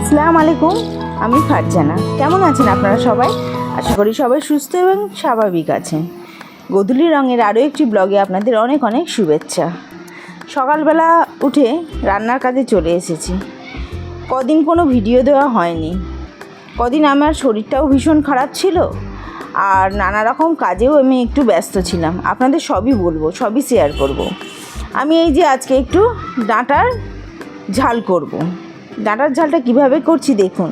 আসসালামু আলাইকুম, আমি ফারজানা। কেমন আছেন আপনারা সবাই? আশা করি সবাই সুস্থ এবং স্বাভাবিক আছেন। গোধূলি রঙের আরও একটি ব্লগে আপনাদের অনেক অনেক শুভেচ্ছা। সকালবেলা উঠে রান্নার কাজে চলে এসেছি। কদিন কোনো ভিডিও দেওয়া হয়নি। কদিন আমার শরীরটাও ভীষণ খারাপ ছিল, আর নানা রকম কাজেও আমি একটু ব্যস্ত ছিলাম। আপনাদের সবই বলবো, সবই শেয়ার করব। আমি এই যে আজকে একটু ডাঁটার ঝাল করব। ডাঁটার ঝালটা কিভাবে করছি দেখুন।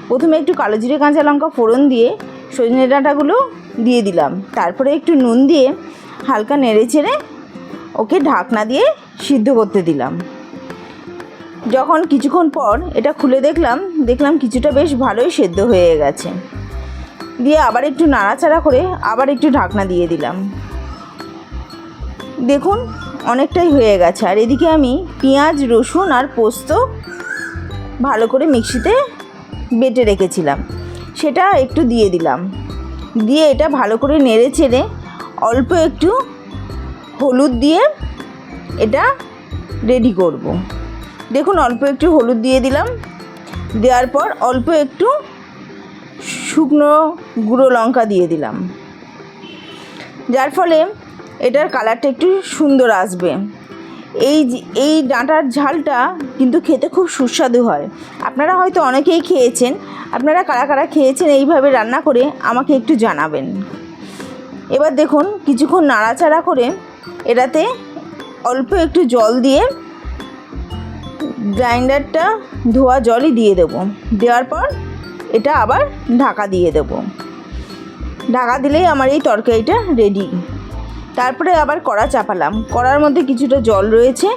প্রথমে একটু কালো জিরে কাঁচা লঙ্কা ফোড়ন দিয়ে সজনে ডাঁটাগুলো দিয়ে দিলাম। তারপরে একটু নুন দিয়ে হালকা নেড়ে চেড়ে ওকে ঢাকনা দিয়ে সিদ্ধ করতে দিলাম। যখন কিছুক্ষণ পর এটা খুলে দেখলাম কিছুটা বেশ ভালোই সেদ্ধ হয়ে গেছে। দিয়ে আবার একটু নাড়াচাড়া করে আবার একটু ঢাকনা দিয়ে দিলাম। দেখুন অনেকটাই হয়ে গেছে। আর এদিকে আমি পেঁয়াজ, রসুন আর পোস্ত ভালো করে মিক্সিতে বেটে রেখেছিলাম, সেটা একটু দিয়ে দিলাম। দিয়ে এটা ভালো করে নেড়ে চেড়ে অল্প একটু হলুদ দিয়ে এটা রেডি করব। দেখুন অল্প একটু হলুদ দিয়ে দিলাম। দেওয়ার পর অল্প একটু শুকনো গুঁড়ো লঙ্কা দিয়ে দিলাম, যার ফলে এটার কালারটা একটু সুন্দর আসবে। এই ডাঁটার ঝালটা কিন্তু খেতে খুব সুস্বাদু হয়। আপনারা হয়তো অনেকেই খেয়েছেন। আপনারা কারা কারা খেয়েছেন এইভাবে রান্না করে আমাকে একটু জানাবেন। এবার দেখুন কিছুক্ষণ নাড়াচাড়া করে এটাতে অল্প একটু জল দিয়ে গ্রাইন্ডারটা ধোয়া জলই দিয়ে দেবো। দেওয়ার পর এটা আবার ঢাকা দিয়ে দেবো। ঢাকা দিলেই আমার এই তরকারিটা রেডি। তারপরে আবার কড়া চাপালাম। কড়ার মধ্যে কিছুটা জল রয়েছে,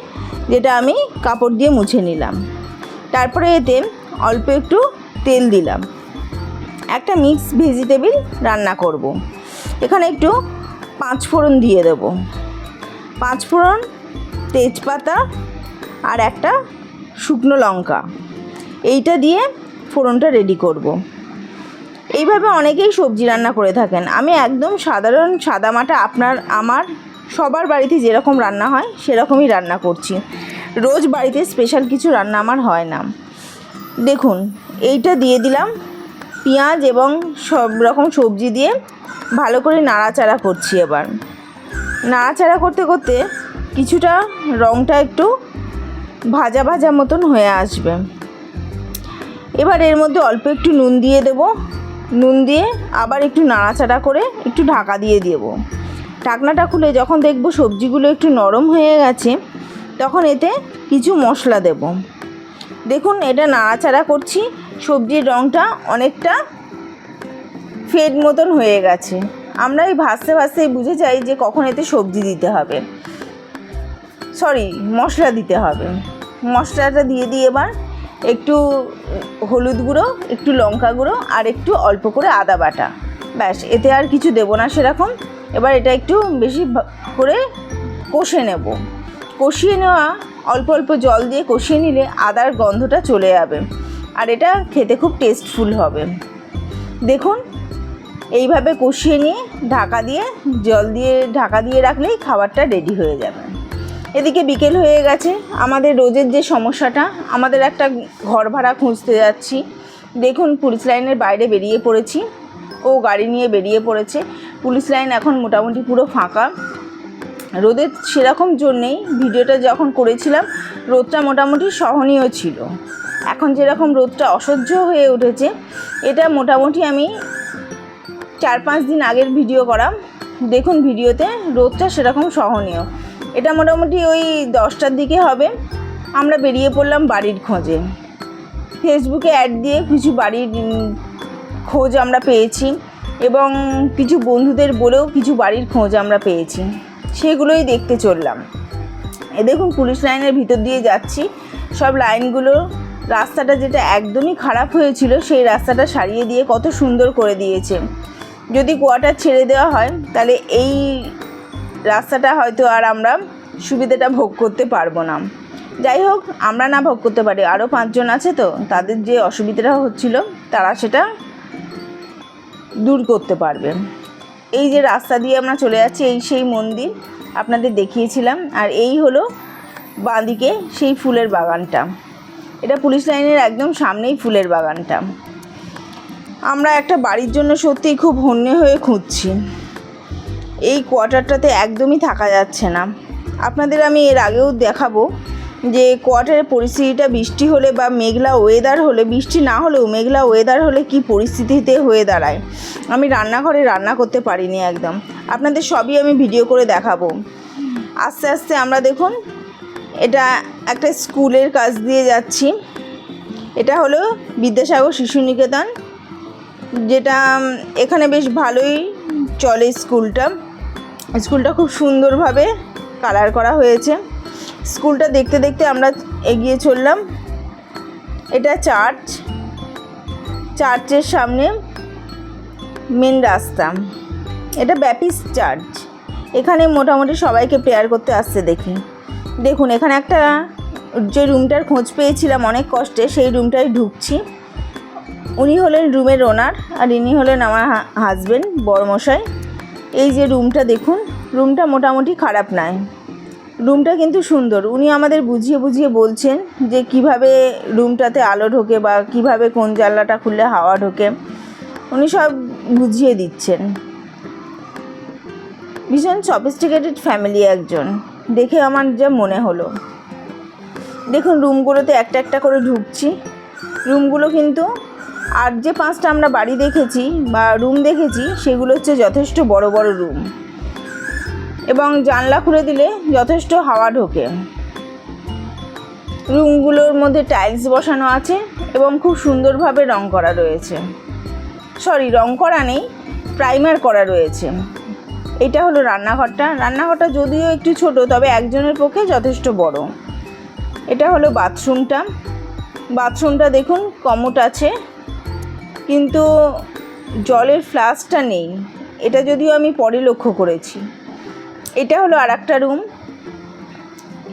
যেটা আমি কাপড় দিয়ে মুছে নিলাম। তারপরে এতে অল্প একটু তেল দিলাম। একটা মিক্স ভেজিটেবিল রান্না করব। এখানে একটু 5 ফোড়ন দিয়ে দেব। 5 ফোড়ন, তেজপাতা আর একটা শুকনো লঙ্কা, এইটা দিয়ে ফোড়নটা রেডি করব। এইভাবে অনেকেই সবজি রান্না করে থাকেন। আমি একদম সাধারণ সাদামাটা আমার সবার বাড়িতে যেরকম রান্না হয় সেরকমই রান্না করছি। রোজ বাড়িতে স্পেশাল কিছু রান্না আমার হয় না। দেখুন এইটা দিয়ে দিলাম। পেঁয়াজ এবং সব রকম সবজি দিয়ে ভালো করে নাড়াচাড়া করছি। এবার নাড়াচাড়া করতে করতে কিছুটা রঙটা একটু ভাজা ভাজা মতন হয়ে আসবে। এবার এর মধ্যে অল্প একটু নুন দিয়ে দেবো। নুন দিয়ে আবার একটু নাড়াচাড়া করে একটু ঢাকা দিয়ে দেব। ঢাকনাটা খুলে যখন দেখব সবজিগুলো একটু নরম হয়ে গেছে, তখন এতে কিছু মশলা দেব। দেখুন এটা নাড়াচাড়া করছি, সবজির রঙটা অনেকটা ফেড মতন হয়ে গেছে। আমরা এই ভাজতে ভাজতেই বুঝে যাই যে কখন এতে সবজি দিতে হবে, মশলা দিতে হবে। মশলাটা দিয়ে এবার একটু হলুদ গুঁড়ো, একটু লঙ্কা গুঁড়ো আর একটু অল্প করে আদা বাটা, ব্যাস। এতে আর কিছু দেবো না সেরকম। এবার এটা একটু বেশি করে কষে নেব। কষিয়ে নেওয়া অল্প অল্প জল দিয়ে কষিয়ে নিলে আদার গন্ধটা চলে যাবে, আর এটা খেতে খুব টেস্টফুল হবে। দেখুন এইভাবে কষিয়ে নিয়ে জল দিয়ে ঢাকা দিয়ে রাখলেই খাবারটা রেডি হয়ে যাবে। এদিকে বিকেল হয়ে গেছে। আমাদের রোজের যে সমস্যাটা, আমাদের একটা ঘর ভাড়া খুঁজতে যাচ্ছি। দেখুন পুলিশ লাইনের বাইরে বেরিয়ে পড়েছি। ও গাড়ি নিয়ে বেরিয়ে পড়েছে। পুলিশ লাইন এখন মোটামুটি পুরো ফাঁকা। রোদের সেরকম জোর নেই। ভিডিওটা যখন করেছিলাম রোদটা মোটামুটি সহনীয় ছিল। এখন যেরকম রোদটা অসহ্য হয়ে উঠেছে, এটা মোটামুটি আমি 4-5 দিন আগের ভিডিও করা। দেখুন ভিডিওতে রোদটা সেরকম সহনীয়। এটা মোটামুটি ওই 10টার দিকে হবে। আমরা বেরিয়ে পড়লাম বাড়ির খোঁজে। ফেসবুকে অ্যাড দিয়ে কিছু বাড়ির খোঁজ আমরা পেয়েছি, এবং কিছু বন্ধুদের বলেও কিছু বাড়ির খোঁজ আমরা পেয়েছি। সেগুলোই দেখতে চললাম। দেখুন পুলিশ লাইনের ভিতর দিয়ে যাচ্ছি। সব লাইনগুলো, রাস্তাটা যেটা একদমই খারাপ হয়েছিল সেই রাস্তাটা সারিয়ে দিয়ে কত সুন্দর করে দিয়েছে। যদি কোয়ার্টার ছেড়ে দেওয়া হয় তাহলে এই রাস্তাটা হয়তো আর আমরা সুবিধাটা ভোগ করতে পারবো না। যাই হোক, আমরা না ভোগ করতে পারি, আরও 5 জন আছে, তো তাদের যে অসুবিধাটা হচ্ছিল তারা সেটা দূর করতে পারবে। এই যে রাস্তা দিয়ে আমরা চলে যাচ্ছি, এই সেই মন্দির আপনাদের দেখিয়েছিলাম। আর এই হলো বাঁদিকে সেই ফুলের বাগানটা। এটা পুলিশ লাইনের একদম সামনেই ফুলের বাগানটা। আমরা একটা বাড়ির জন্য সত্যিই খুব হন্যে হয়ে খুঁজছি। এই কোয়ার্টারটাতে একদমই থাকা যাচ্ছে না। আপনাদের আমি এর আগেও দেখাবো যে কোয়ার্টারের পরিস্থিতিটা বৃষ্টি হলে বা মেঘলা ওয়েদার হলে, বৃষ্টি না হলেও মেঘলা ওয়েদার হলে কি পরিস্থিতিতে হয়ে দাঁড়ায়। আমি রান্নাঘরে রান্না করতে পারিনি একদম, আপনাদের সবই আমি ভিডিও করে দেখাবো। আস্তে আস্তে আমরা দেখুন এটা একটা স্কুলের কাছ দিয়ে যাচ্ছি। এটা হলো বিদ্যাসাগর শিশু নিকেতন, যেটা এখানে বেশ ভালোই চলে স্কুলটা। স্কুলটা খুব সুন্দরভাবে কালার করা হয়েছে। স্কুলটা দেখতে দেখতে আমরা এগিয়ে চললাম। এটা চার্চের সামনে মেন রাস্তা। এটা ব্যাপিস্ট চার্চ। এখানে মোটামুটি সবাইকে প্রেয়ার করতে আসছে দেখি। দেখুন এখানে একটা যে রুমটার খোঁজ পেয়েছিলাম অনেক কষ্টে, সেই রুমটায় ঢুকছি। উনি হলেন রুমের ওনার আর ইনি হলেন আমার হাজবেন্ড, বড়মশাই। এই যে রুমটা দেখুন, রুমটা মোটামুটি খারাপ নয়, রুমটা কিন্তু সুন্দর। উনি আমাদের বুঝিয়ে বুঝিয়ে বলছেন যে কিভাবে রুমটাতে আলো ঢোকে বা কিভাবে কোন জানলাটা খুললে হাওয়া ঢোকে, উনি সব বুঝিয়ে দিচ্ছেন। ভীষণ সফিস্টিকেটেড ফ্যামিলি একজন, দেখে আমার যা মনে হলো। দেখুন রুমগুলোতে একটা একটা করে ঢুকছি। রুমগুলো কিন্তু আর যে 5টা আমরা বাড়ি দেখেছি বা রুম দেখেছি সেগুলো হচ্ছে যথেষ্ট বড় বড় রুম, এবং জানলা খুলে দিলে যথেষ্ট হাওয়া ঢোকে। রুমগুলোর মধ্যে টাইলস বসানো আছে এবং খুব সুন্দরভাবে রং করা রয়েছে। রং করা নেই, প্রাইমার করা রয়েছে। এটা হলো রান্নাঘরটা। রান্নাঘরটা যদিও একটু ছোট, তবে একজনের পক্ষে যথেষ্ট বড়। এটা হলো বাথরুমটা দেখুন কমোড আছে, কিন্তু জলের ফ্লাশটা নেই। এটা যদিও আমি পরে লক্ষ্য করেছি। এটা হলো আর একটা রুম।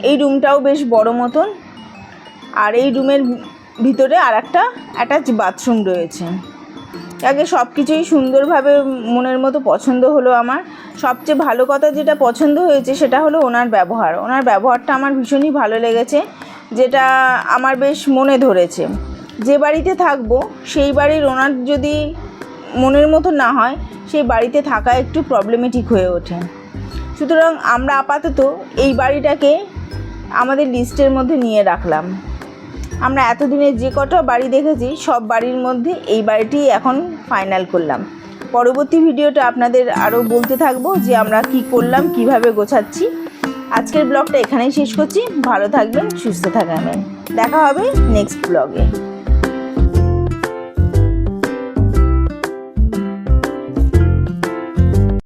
এই রুমটাও বেশ বড় মতন, আর এই রুমের ভিতরে আর একটা অ্যাটাচ বাথরুম রয়েছে। আগে সব কিছুই সুন্দরভাবে মনের মতো পছন্দ হলো আমার। সবচেয়ে ভালো কথা যেটা পছন্দ হয়েছে সেটা হলো ওনার ব্যবহারটা আমার ভীষণই ভালো লেগেছে, যেটা আমার বেশ মনে ধরেছে। যে বাড়িতে থাকবো সেই বাড়ির ওনার যদি মনের মতো না হয়, সেই বাড়িতে থাকা একটু প্রবলেমেটিক হয়ে ওঠে। সুতরাং আমরা আপাতত এই বাড়িটাকে আমাদের লিস্টের মধ্যে নিয়ে রাখলাম। আমরা এতদিনে যে কটা বাড়ি দেখেছি সব বাড়ির মধ্যে এই বাড়িটি এখন ফাইনাল করলাম। পরবর্তী ভিডিওটা আপনাদের আরও বলতে থাকবো যে আমরা কি করলাম, কিভাবে গোছাচ্ছি। আজকের ব্লগটা এখানেই শেষ করছি। ভালো থাকবেন, সুস্থ থাকবেন। দেখা হবে নেক্সট ব্লগে।